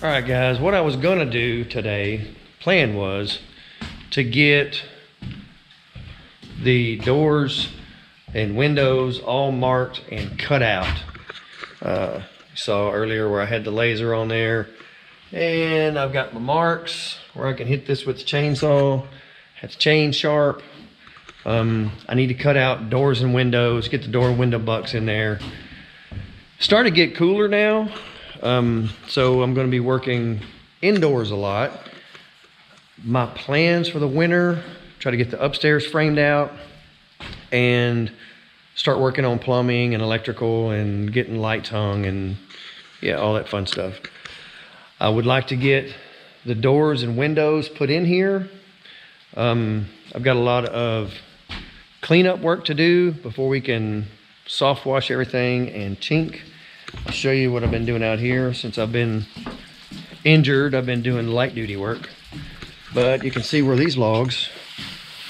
All right, guys, what I was gonna do today, plan was to get the doors and windows all marked and cut out. You saw earlier where I had the laser on there, and I've got my marks where I can hit this with the chainsaw, have the chain sharp. I need to cut out doors and windows, get the door and window bucks in there. Starting to get cooler now. So I'm going to be working indoors a lot. My plans for the winter, try to get the upstairs framed out and start working on plumbing and electrical and getting lights hung and yeah, all that fun stuff. I would like to get the doors and windows put in here. I've got a lot of cleanup work to do before we can soft wash everything and chink. I'll show you what I've been doing out here. Since I've been injured, I've been doing light duty work. But you can see where these logs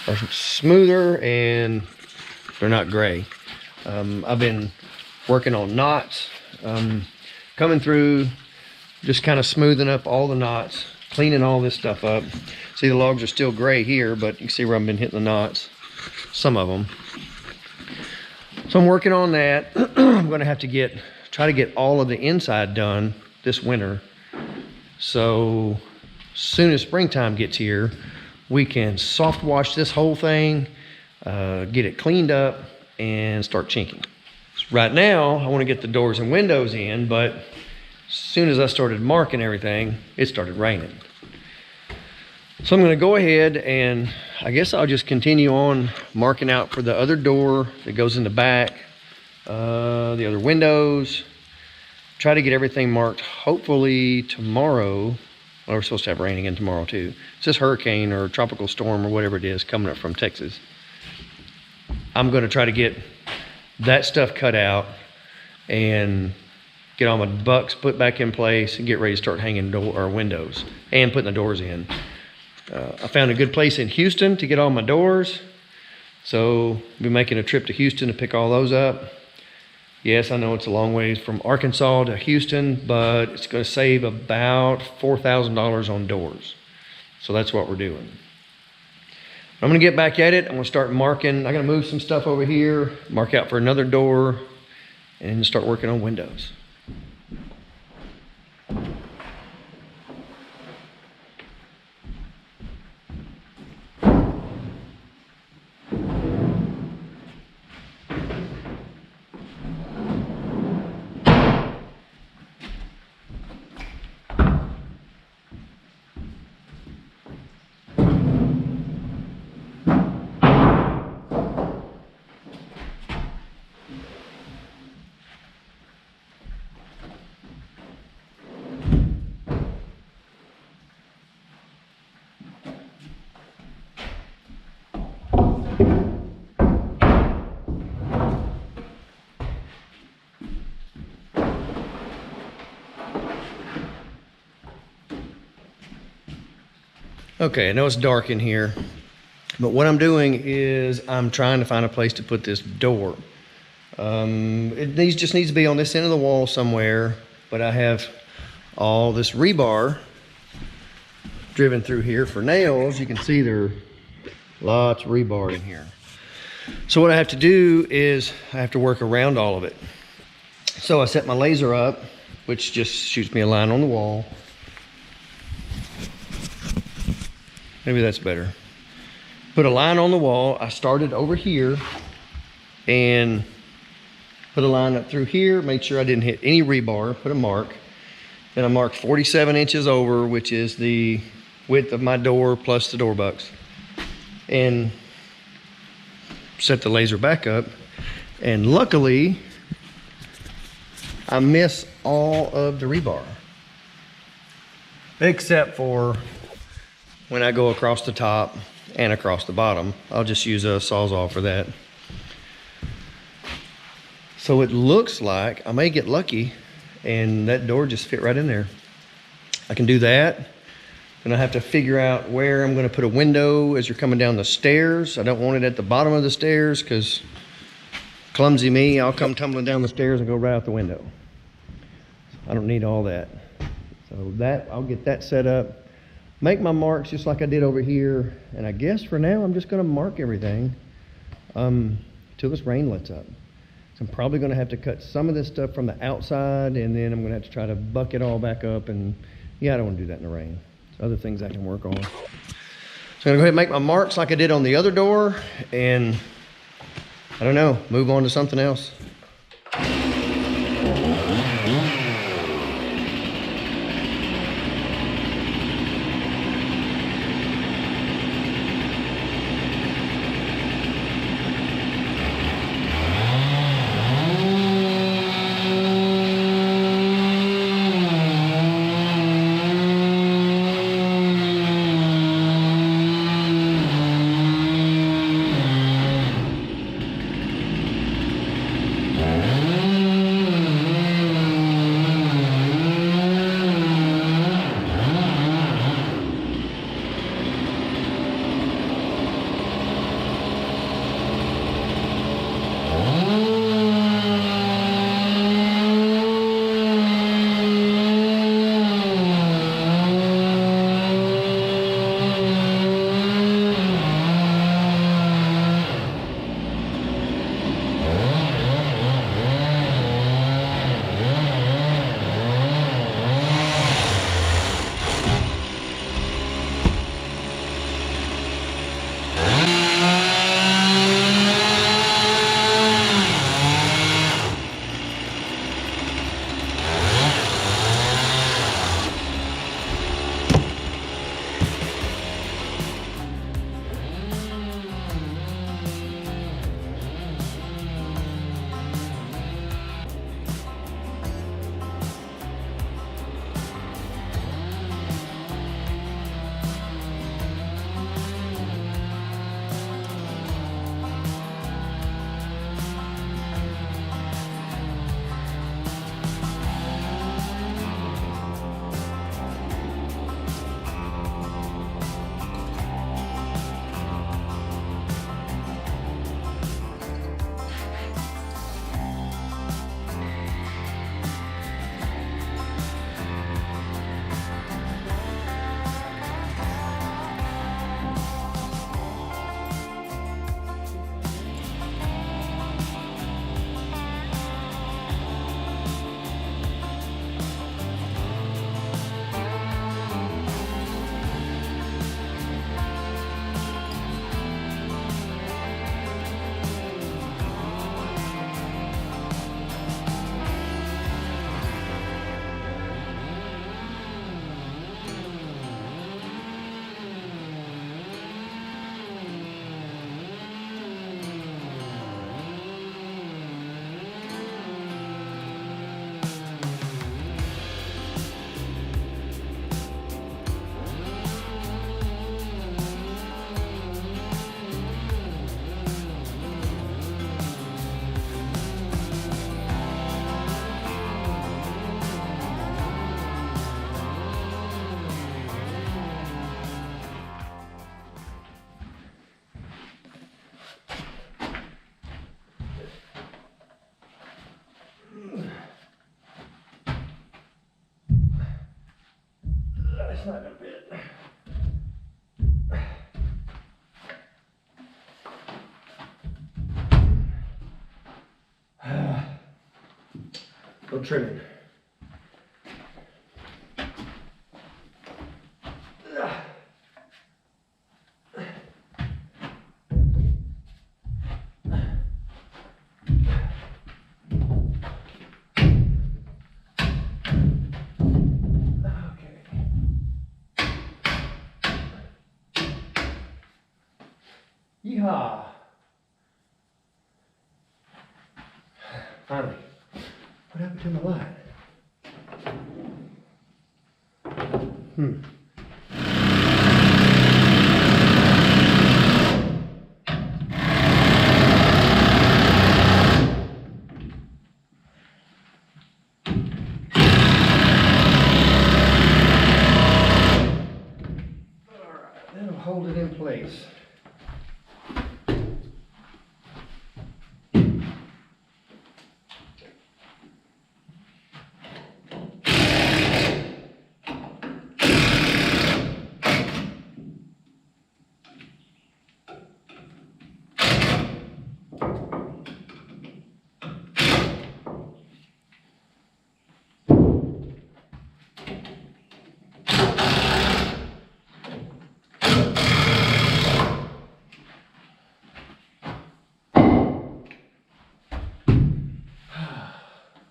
are smoother and they're not gray. I've been working on knots, coming through, just kind of smoothing up all the knots, cleaning all this stuff up. See, the logs are still gray here, but you can see where I've been hitting the knots, some of them. So I'm working on that. I'm gonna have to try to get all of the inside done this winter. So as soon as springtime gets here, we can soft wash this whole thing, get it cleaned up and start chinking. Right now, I want to get the doors and windows in, but as soon as I started marking everything, it started raining. So I'm going to go ahead and I guess I'll just continue on marking out for the other door that goes in the back, the other windows. Try to get everything marked hopefully tomorrow. Well, we're supposed to have rain again tomorrow too. It's this hurricane or tropical storm or whatever it is coming up from Texas. I'm going to try to get that stuff cut out and get all my bucks put back in place and get ready to start hanging windows and putting the doors in. I found a good place in Houston to get all my doors. So I'll be making a trip to Houston to pick all those up. Yes, I know it's a long ways from Arkansas to Houston, but it's going to save about $4,000 on doors. So that's what we're doing. I'm going to get back at it. I'm going to start marking. I'm going to move some stuff over here, mark out for another door, and start working on windows. Okay, I know it's dark in here, but what I'm doing is I'm trying to find a place to put this door. These just needs to be on this end of the wall somewhere, but I have all this rebar driven through here for nails. You can see there are lots of rebar in here. So what I have to do is I have to work around all of it. So I set my laser up, which just shoots me a line on the wall. Maybe that's better. Put a line on the wall. I started over here and put a line up through here, made sure I didn't hit any rebar, put a mark. Then I marked 47 inches over, which is the width of my door plus the door bucks. And set the laser back up. And luckily, I miss all of the rebar. Except for when I go across the top and across the bottom. I'll just use a Sawzall for that. So it looks like I may get lucky and that door just fit right in there. I can do that. Then I have to figure out where I'm gonna put a window as you're coming down the stairs. I don't want it at the bottom of the stairs because clumsy me, I'll come tumbling down the stairs and go right out the window. I don't need all that. So that, I'll get that set up. Make my marks just like I did over here. And I guess for now, I'm just gonna mark everything till this rain lets up. So I'm probably gonna have to cut some of this stuff from the outside and then I'm gonna have to try to buck it all back up, and yeah, I don't wanna do that in the rain. There's other things I can work on. So I'm gonna go ahead and make my marks like I did on the other door and I don't know, move on to something else. not gonna fit. No trimming. Yeehaw! Finally, what happened to my light? All right, that'll hold it in place.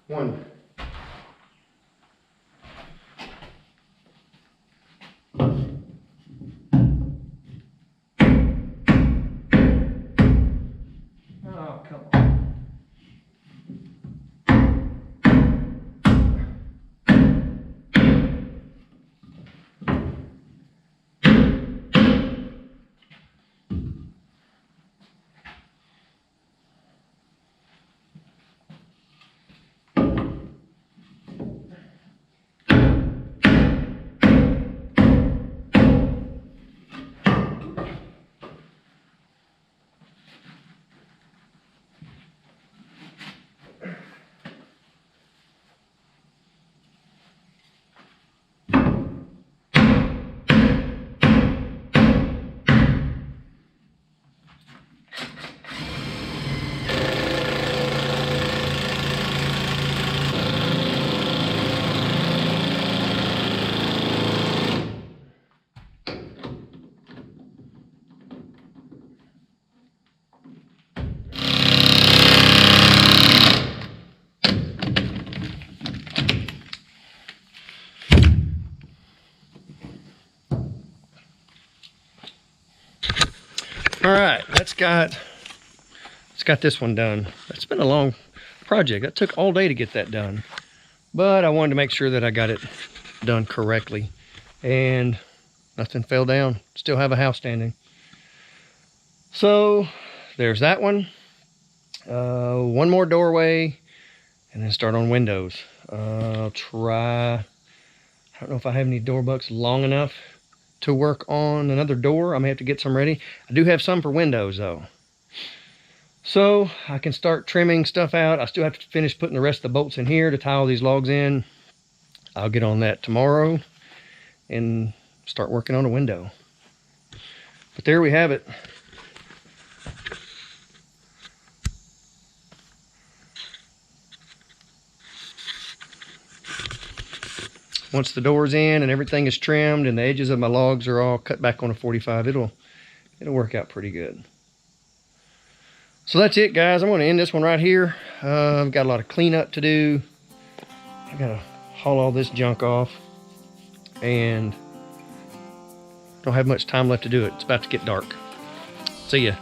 One. Oh, come on. All right, let's got this one done. It's been a long project. That took all day to get that done, but I wanted to make sure that I got it done correctly and nothing fell down. Still have a house standing. So there's that one. One more doorway and then start on windows. I'll try, I don't know if I have any door bucks long enough to work on another door. I may have to get some ready. I do have some for windows though. So I can start trimming stuff out. I still have to finish putting the rest of the bolts in here to tie all these logs in. I'll get on that tomorrow and start working on a window. But there we have it. Once the door's in and everything is trimmed and the edges of my logs are all cut back on a 45, it'll work out pretty good. So that's it, guys. I'm going to end this one right here. I've got a lot of cleanup to do. I've got to haul all this junk off and don't have much time left to do it. It's about to get dark. See ya.